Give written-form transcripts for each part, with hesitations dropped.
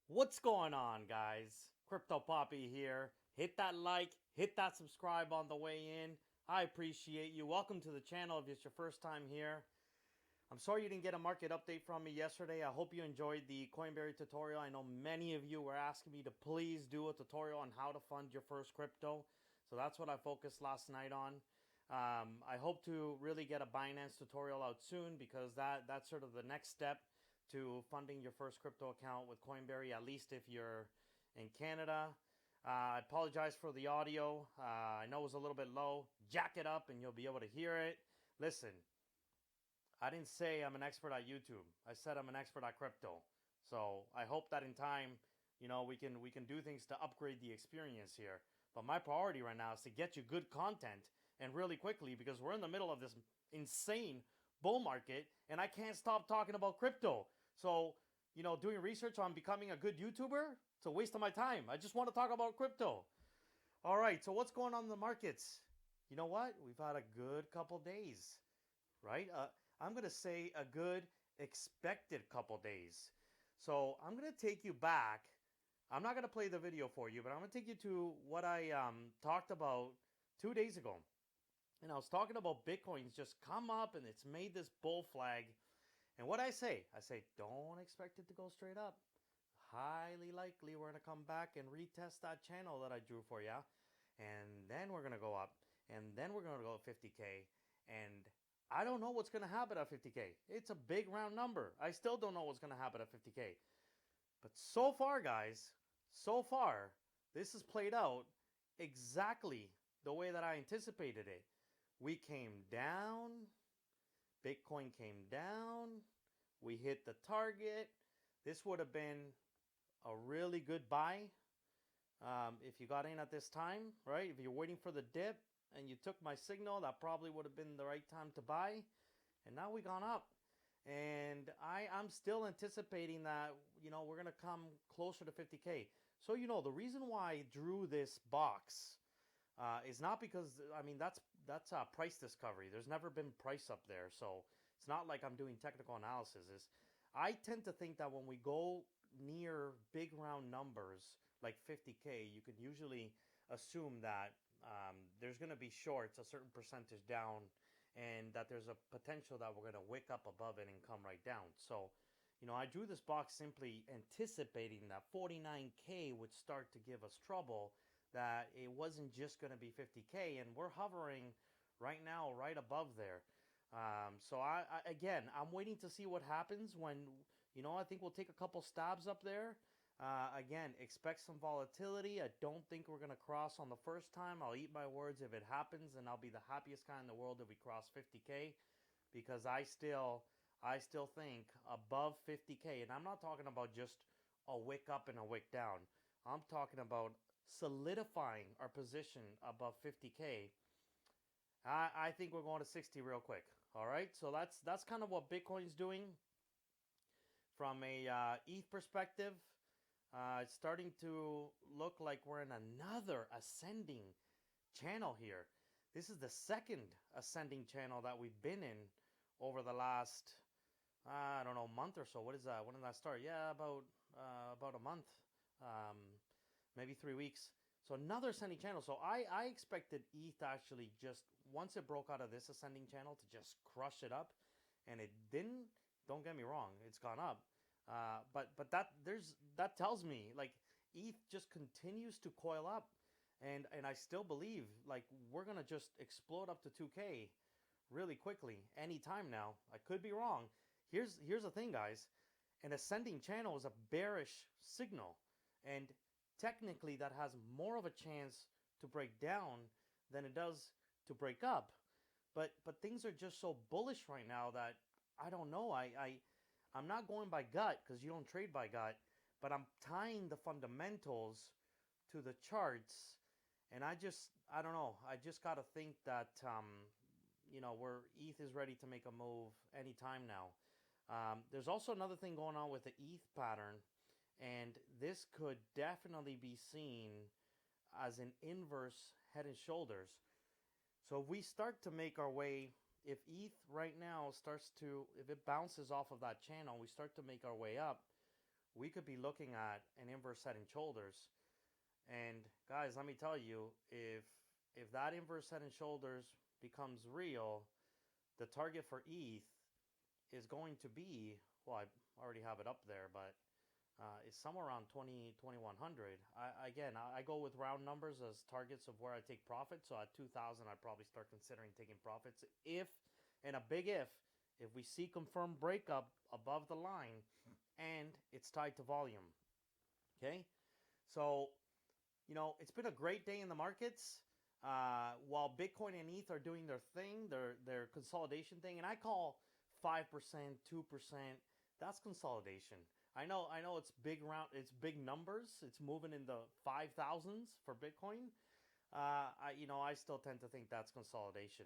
What's going on, guys? Crypto Poppy here. Hit that like, hit that subscribe on the way in. I appreciate you. Welcome to the channel if it's your first time here. I'm sorry you didn't get a market update from me yesterday. I hope you enjoyed the Coinberry tutorial. I know many of you were asking me to please do a tutorial on how to fund your first crypto. So that's what I focused last night on. I hope to really get a Binance tutorial out soon because that's sort of the next step to funding your first crypto account with Coinberry, at least if you're in Canada. I apologize for the audio. I know it was a little bit low. Jack it up and you'll be able to hear it. Listen, I didn't say I'm an expert at YouTube. I said I'm an expert at crypto. So I hope that in time, we can do things to upgrade the experience here. But my priority right now is to get you good content and really quickly because we're in the middle of this insane bull market and I can't stop talking about crypto. So, doing research on becoming a good YouTuber, it's a waste of my time. I just want to talk about crypto. All right, so what's going on in the markets? You know what? We've had a good couple days, right? I'm going to say a good expected couple days. So I'm going to take you back. I'm not going to play the video for you, but I'm going to take you to what I talked about 2 days ago. And I was talking about Bitcoin's just come up and it's made this bull flag. And what I say, don't expect it to go straight up. Highly likely we're going to come back and retest that channel that I drew for you. And then we're going to go up. And then we're going to go 50K. And I don't know what's going to happen at 50K. It's a big round number. I still don't know what's going to happen at 50K. But so far, guys, so far, this has played out exactly the way that I anticipated it. We came down, Bitcoin came down, we hit the target. This would have been a really good buy if you got in at this time, right? If you're waiting for the dip and you took my signal, that probably would have been the right time to buy. And now we gone up. And I'm still anticipating that, we're going to come closer to 50K. So, the reason why I drew this box is not because, I mean, that's price discovery. There's never been price up there. So it's not like I'm doing technical analysis. I tend to think that when we go near big round numbers like 50K, you can usually assume that there's going to be shorts a certain percentage down and that there's a potential that we're going to wick up above it and come right down. So, I drew this box simply anticipating that 49K would start to give us trouble, that it wasn't just going to be 50K, and we're hovering right now right above there. So again, I'm waiting to see what happens when, I think we'll take a couple stabs up there. Again, expect some volatility. I don't think we're going to cross on the first time. I'll eat my words if it happens, and I'll be the happiest guy in the world if we cross 50K because I still think above 50K, and I'm not talking about just a wick up and a wick down. I'm talking about solidifying our position above 50K. I think we're going to 60 real quick. All right, so that's kind of what Bitcoin's doing from a ETH perspective. It's starting to look like we're in another ascending channel here. This is the second ascending channel that we've been in over the last, I don't know, month or so. What is that? When did that start? Yeah, about a month, maybe 3 weeks. So another ascending channel. So I expected ETH to actually just, once it broke out of this ascending channel, to just crush it up. And it didn't. Don't get me wrong, it's gone up. But that tells me like ETH just continues to coil up. And I still believe like we're gonna just explode up to 2K really quickly anytime now. I could be wrong. Here's the thing, guys. An ascending channel is a bearish signal, and technically that has more of a chance to break down than it does to break up. But things are just so bullish right now that I don't know. I'm not going by gut because you don't trade by gut, but I'm tying the fundamentals to the charts, and I don't know. I just got to think that where ETH is ready to make a move anytime now. There's also another thing going on with the ETH pattern, and this could definitely be seen as an inverse head and shoulders. So if we start to make our way, if ETH right now if it bounces off of that channel, we start to make our way up, we could be looking at an inverse head and shoulders. And guys, let me tell you, if that inverse head and shoulders becomes real, the target for ETH is going to be, well, I already have it up there, but it's somewhere around 2100. I go with round numbers as targets of where I take profits. So at 2000, I'd probably start considering taking profits. If, and a big if we see confirmed breakup above the line and it's tied to volume. Okay? So, it's been a great day in the markets. While Bitcoin and ETH are doing their thing, their consolidation thing, and I call 5%, 2%, that's consolidation. I know it's it's big numbers. It's moving in the 5,000s for Bitcoin. I still tend to think that's consolidation.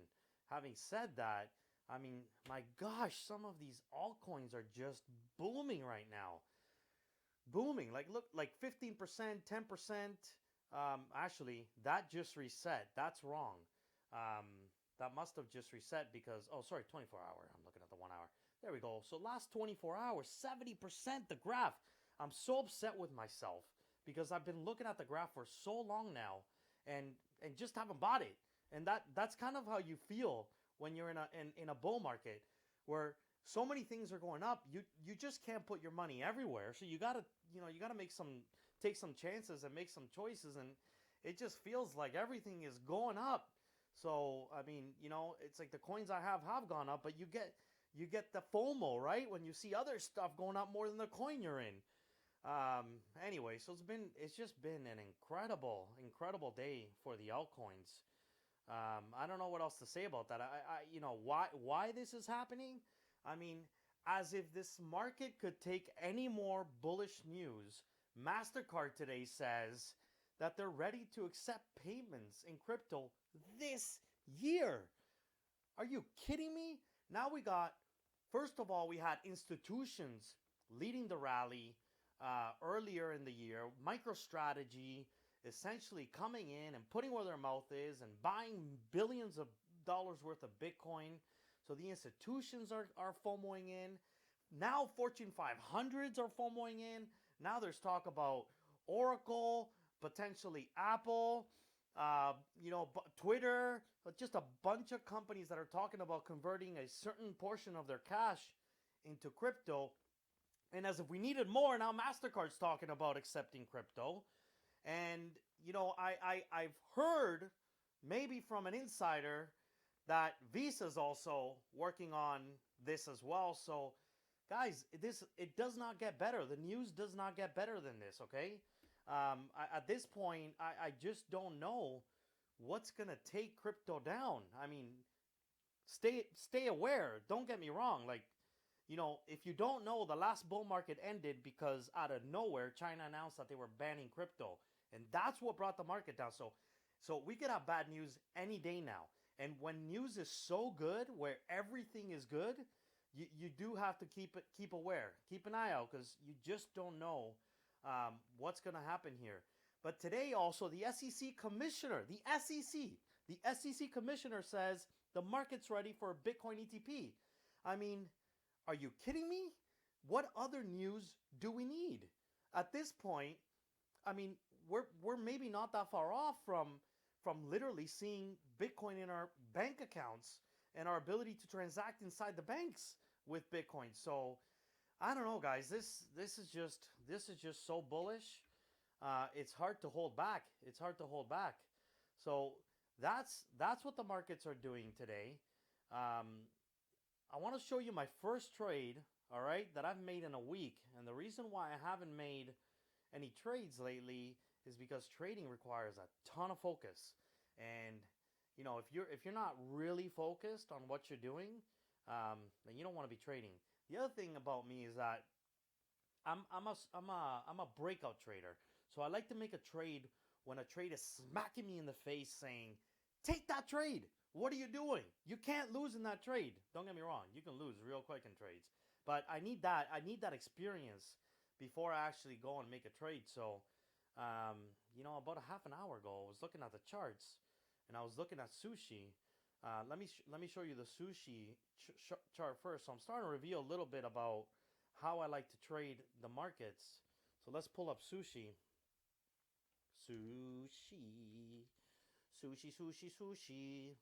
Having said that, I mean, my gosh, some of these altcoins are just booming right now. Booming. Look, 15%, 10%. Actually, that just reset. That's wrong. That must have just reset because, 24 hour. I'm looking at the 1 hour. There we go. So last 24 hours, 70% the graph. I'm so upset with myself because I've been looking at the graph for so long now and just haven't bought it. And that's kind of how you feel when you're in a bull market where so many things are going up. You just can't put your money everywhere. So you gotta take some chances and make some choices, and it just feels like everything is going up. So I mean, it's like the coins I have gone up, but you get the FOMO, right? When you see other stuff going up more than the coin you're in. Anyway, so it's just been an incredible day for the altcoins. I don't know what else to say about that. Why this is happening? I mean, as if this market could take any more bullish news, Mastercard today says that they're ready to accept payments in crypto this year. Are you kidding me? Now first of all, we had institutions leading the rally earlier in the year. MicroStrategy essentially coming in and putting where their mouth is and buying billions of dollars worth of Bitcoin. So the institutions are FOMOing in. Now Fortune 500s are FOMOing in. Now there's talk about Oracle, potentially Apple, Twitter, just a bunch of companies that are talking about converting a certain portion of their cash into crypto. And as if we needed more, now Mastercard's talking about accepting crypto. And, I've heard maybe from an insider that Visa's also working on this as well. So, guys, it does not get better. The news does not get better than this, okay? At this point, I just don't know what's going to take crypto down. I mean, stay aware. Don't get me wrong. If you don't know, the last bull market ended because out of nowhere, China announced that they were banning crypto. And that's what brought the market down. So we could have bad news any day now. And when news is so good, where everything is good, you do have to keep aware. Keep an eye out because you just don't know what's going to happen here. But today also, the SEC commissioner, the SEC commissioner says the market's ready for a Bitcoin ETP. I mean, are you kidding me? What other news do we need? At this point, I mean, we're maybe not that far off from literally seeing Bitcoin in our bank accounts and our ability to transact inside the banks with Bitcoin. So I don't know, guys. This is just so bullish. It's hard to hold back. So that's what the markets are doing today. I want to show you my first trade, all right, that I've made in a week. And the reason why I haven't made any trades lately is because trading requires a ton of focus. And if you're not really focused on what you're doing, then you don't want to be trading. The other thing about me is that I'm a breakout trader. So I like to make a trade when a trade is smacking me in the face saying, "Take that trade. What are you doing? You can't lose in that trade." Don't get me wrong. You can lose real quick in trades. But I need that experience before I actually go and make a trade. So, about a half an hour ago, I was looking at the charts and I was looking at sushi. Let me show you the sushi chart first. So I'm starting to reveal a little bit about how I like to trade the markets. So let's pull up sushi. Sushi. Sushi, sushi, sushi.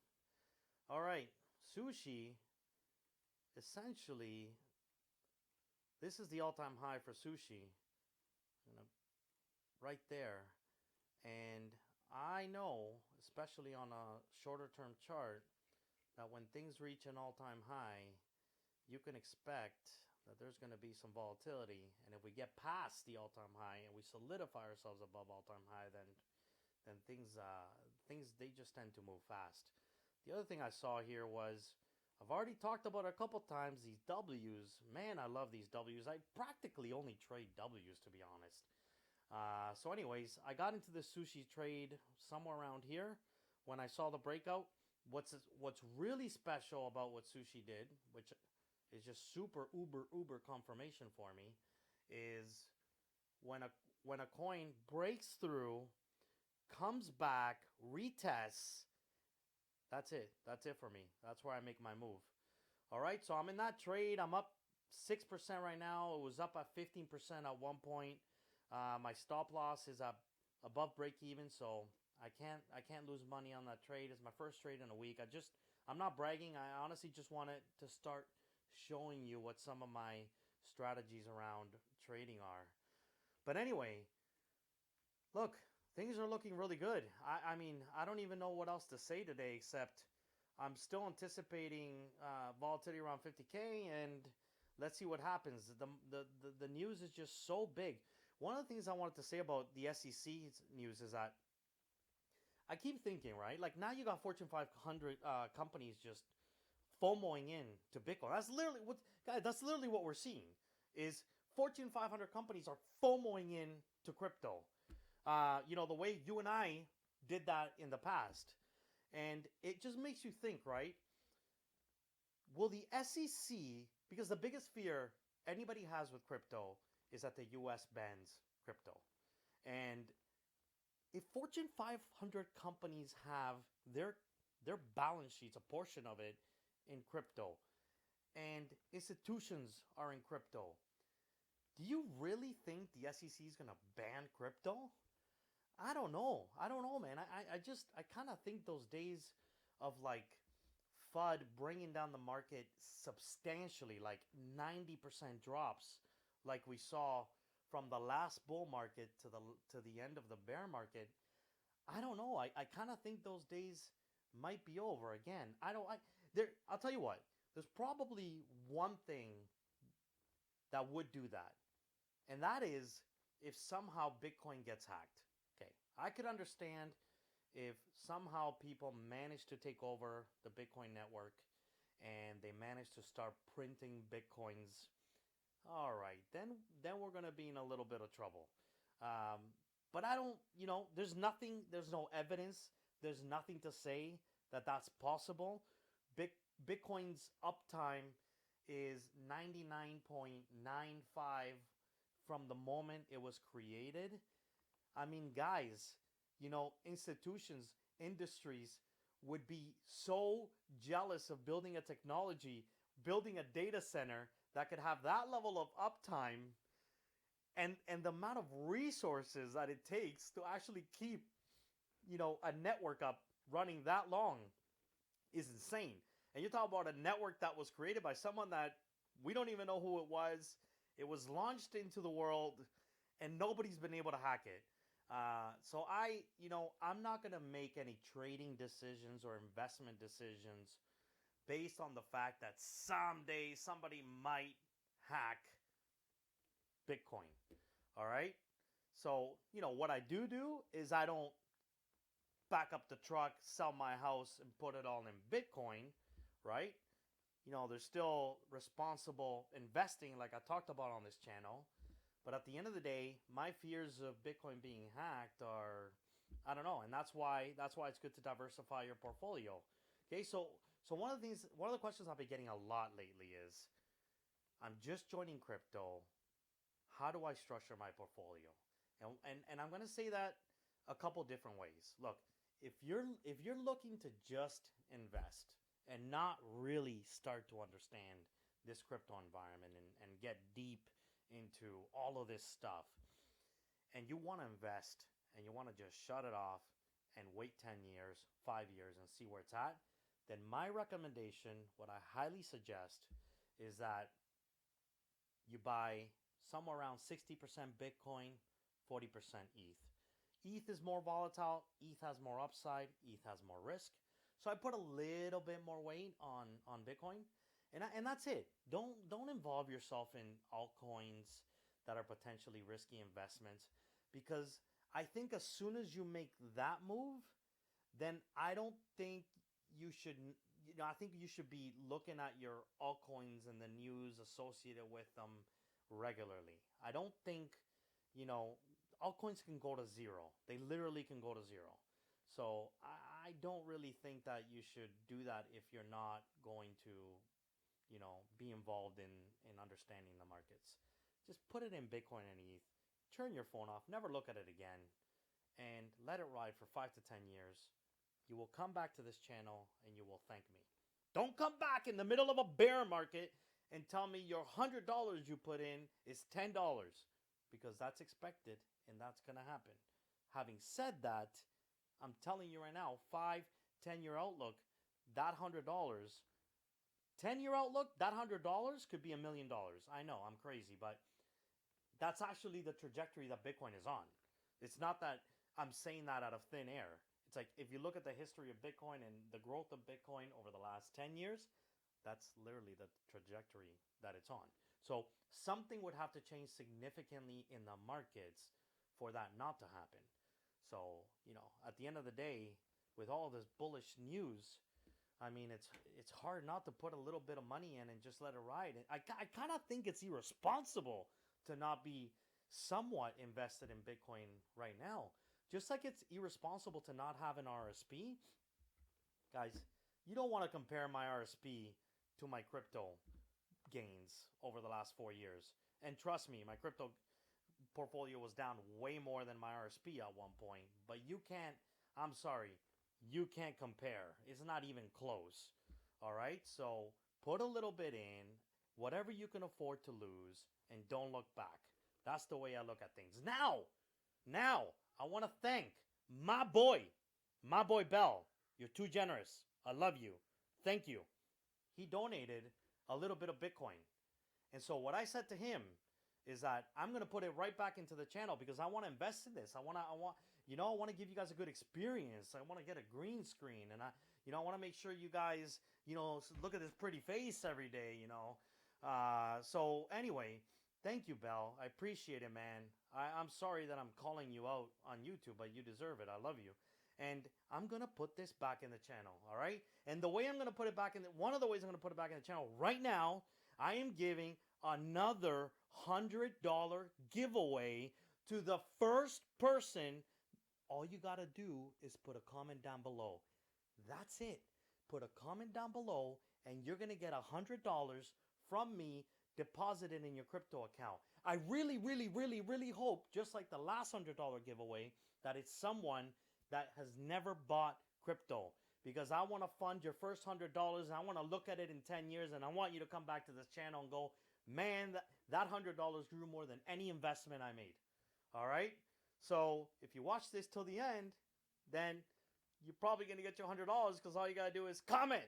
All right. Sushi, essentially, this is the all-time high for sushi. Right there. And I know, especially on a shorter term chart, that when things reach an all-time high, you can expect that there's going to be some volatility. And if we get past the all-time high and we solidify ourselves above all-time high, then things they just tend to move fast. The other thing I saw here was, I've already talked about it a couple times, these W's. Man, I love these W's. I practically only trade W's, to be honest. So anyways, I got into this sushi trade somewhere around here when I saw the breakout. What's really special about what sushi did, which is just super uber confirmation for me, is when a coin breaks through, comes back, retests. That's it for me. That's where I make my move. All right, so I'm in that trade. I'm up 6% right now. It was up at 15% at one point. My stop loss is up above break even, so I can't lose money on that trade. It's my first trade in a week. I'm not bragging. I honestly just wanted to start showing you what some of my strategies around trading are. But anyway, look, things are looking really good. I mean, I don't even know what else to say today, except I'm still anticipating volatility around 50K, and let's see what happens. The news is just so big. One of the things I wanted to say about the SEC's news is that I keep thinking, right? Like, now you got Fortune 500 companies just FOMOing in to Bitcoin. That's literally what we're seeing. Is Fortune 500 companies are FOMOing in to crypto. The way you and I did that in the past. And it just makes you think, right? Will the SEC, because the biggest fear anybody has with crypto is that the US bans crypto. And if Fortune 500 companies have their balance sheets, a portion of it, in crypto, and institutions are in crypto, do you really think the SEC is going to ban crypto? I don't know, man. I kind of think those days of like FUD bringing down the market substantially, like 90% drops, like we saw from the last bull market to the end of the bear market. I don't know. I kind of think those days might be over again. I'll tell you what. There's probably one thing that would do that, and that is if somehow Bitcoin gets hacked. Okay, I could understand if somehow people manage to take over the Bitcoin network and they manage to start printing Bitcoins. All right, then we're going to be in a little bit of trouble. But I don't, there's no evidence, there's nothing to say that that's possible. Bitcoin's uptime is 99.95 from the moment it was created. I mean, guys, institutions, industries would be so jealous of building a technology, building a data center that could have that level of uptime, and the amount of resources that it takes to actually keep, a network up running that long is insane. And you talk about a network that was created by someone that we don't even know who it was. It was launched into the world, and nobody's been able to hack it. So I'm not going to make any trading decisions or investment decisions based on the fact that someday somebody might hack Bitcoin. All right? So, what I do is I don't back up the truck, sell my house, and put it all in Bitcoin, right? There's still responsible investing like I talked about on this channel. But at the end of the day, my fears of Bitcoin being hacked are, I don't know. And that's why it's good to diversify your portfolio. Okay, so one of the questions I've been getting a lot lately is, I'm just joining crypto. How do I structure my portfolio? And I'm going to say that a couple different ways. Look, if you're looking to just invest and not really start to understand this crypto environment and get deep into all of this stuff, and you want to invest and you want to just shut it off and wait 10 years, 5 years, and see where it's at, then my recommendation, what I highly suggest, is that you buy somewhere around 60% Bitcoin, 40% ETH. ETH is more volatile, ETH has more upside, ETH has more risk. So I put a little bit more weight on Bitcoin, and that's it. Don't involve yourself in altcoins that are potentially risky investments, because I think as soon as you make that move, then I don't think you should. I think you should be looking at your altcoins and the news associated with them regularly. I don't think, altcoins can go to zero. They literally can go to zero. So I don't really think that you should do that if you're not going to, be involved in understanding the markets. Just put it in Bitcoin and ETH. Turn your phone off. Never look at it again. And let it ride for 5 to 10 years. You will come back to this channel and you will thank me. Don't come back in the middle of a bear market and tell me your $100 you put in is $10, because that's expected and that's going to happen. Having said that, I'm telling you right now, 5, 10-year outlook, that $100, 10-year outlook, that $100 could be $1 million. I know, I'm crazy, but that's actually the trajectory that Bitcoin is on. It's not that I'm saying that out of thin air. It's like, if you look at the history of Bitcoin and the growth of Bitcoin over the last 10 years, that's literally the trajectory that it's on. So something would have to change significantly in the markets for that not to happen. So, at the end of the day, with all this bullish news, I mean, it's hard not to put a little bit of money in and just let it ride. I kind of think it's irresponsible to not be somewhat invested in Bitcoin right now. Just like it's irresponsible to not have an RSP. Guys, you don't want to compare my RSP to my crypto gains over the last 4 years. And trust me, my crypto portfolio was down way more than my RSP at one point. But you can't, I'm sorry, you can't compare. It's not even close. All right? So put a little bit in, whatever you can afford to lose, and don't look back. That's the way I look at things. Now, I want to thank my boy Bell. You're too generous. I love you. Thank you. He donated a little bit of Bitcoin. And so what I said to him is that I'm going to put it right back into the channel, because I want to invest in this. I want to give you guys a good experience. I want to get a green screen, and I want to make sure you guys, look at this pretty face every day, So anyway, thank you, Bell. I appreciate it, man. I'm sorry that I'm calling you out on YouTube, but you deserve it. I love you. And I'm going to put this back in the channel, all right? And the way I'm going to put it back in, one of the ways I'm going to put it back in the channel right now, I am giving another $100 giveaway to the first person. All you got to do is put a comment down below. That's it. Put a comment down below, and you're going to get $100 from me deposited in your crypto account. I really, really, really, really hope, just like the last $100 giveaway, that it's someone that has never bought crypto, because I want to fund your first $100. I want to look at it in 10 years, and I want you to come back to this channel and go, man, that $100 grew more than any investment I made. All right? So if you watch this till the end, then you're probably going to get your $100, because all you got to do is comment.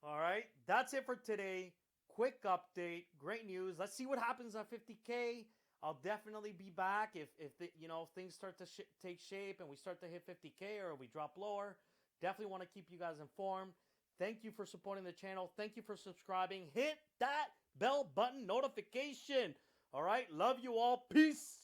All right? That's it for today. Quick update. Great news. Let's see what happens at 50K. I'll definitely be back if things start to take shape and we start to hit 50K or we drop lower. Definitely want to keep you guys informed. Thank you for supporting the channel. Thank you for subscribing. Hit that bell button notification. All right. Love you all. Peace.